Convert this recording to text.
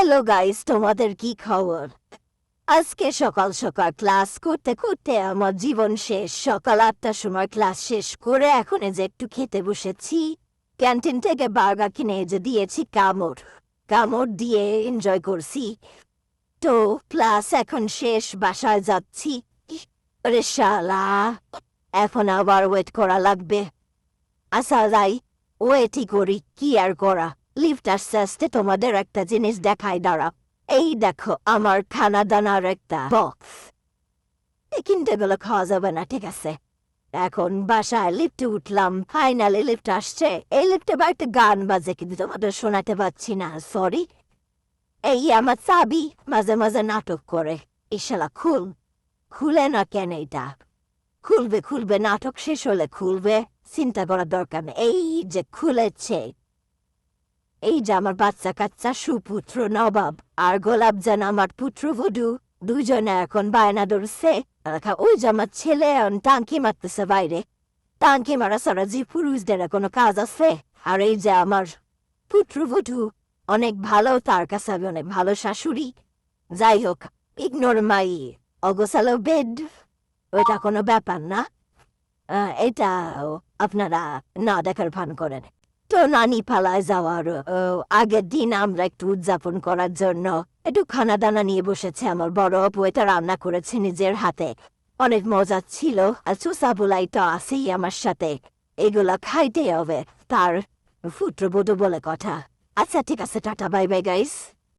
Hello guys, তোমাদের কি খবর? আজকে সকাল সকাল ক্লাস করতে করতে আমার জীবন শেষ। সকাল 8টার সময় ক্লাস শেষ করে এখন এই যে একটু খেতে বসেছি। ক্যান্টিন থেকে বার্গার কিনে এই যে দিয়েছি, কামড় কামড় দিয়ে এনজয় করছি। তো ক্লাস এখন শেষ, বাসায় যাচ্ছি। আরে শালা, এখন আবার ওয়েট করা লাগবে। আচ্ছা যাই, ওয়েটই করি, কি আর করা। লিফট আস্তে আস্তে তোমাদের একটা জিনিস দেখাই, দাঁড়া। এই দেখো আমার খানা দানার একটা বক্স। কিনতে গেলে খাওয়া যাবে না, ঠিক আছে। এখন বাসায় লিফটে উঠলাম, ফাইনালি লিফট আসছে। এই লিফটে বা একটা গান বাজে, কিন্তু তোমাদের শোনাতে পারছি না, সরি। এই আমার চাবি মাঝে মাঝে নাটক করে। ইশালা খুলে না কেন এটা? খুলবে খুলবে, নাটক শেষ হলে খুলবে, চিন্তা করার দরকার নেই। এই যে খুলেছে। এই যে আমার বাচ্চা কাচ্চা সুপুত্র নবাব আর গোলাপ জান আমার পুত্রবধূ, দুজনে এখন বায়না ধরছে। ওই যে আমার ছেলে টাঙ্কি মারতেছে বাইরে। টাঙ্কি মারা সারা যে পুরুষদের কোনো কাজ আছে? আর এই যে আমার পুত্রবধূ অনেক ভালো, তার কাছে আমি অনেক ভালো শাশুড়ি। যাই হোক, ইগনোর মাই অগোছালো বেড, ওইটা কোনো ব্যাপার না। এটা আপনারা না দেখার ভান করেন। তো নানি পালায় যাওয়ার আগের দিন আমরা একটু উদযাপন করার জন্য একটু খানা দানা নিয়ে বসেছে। আমার বড় আপু এটা রান্না করেছে নিজের হাতে, অনেক মজা ছিল। আর চুসাবুলাই তো আছেই আমার সাথে, এগুলা খাইতে হবে, তার পুত্রবধূ বলে কথা। আচ্ছা ঠিক আছে, টাটা, বাই বাই গাইস।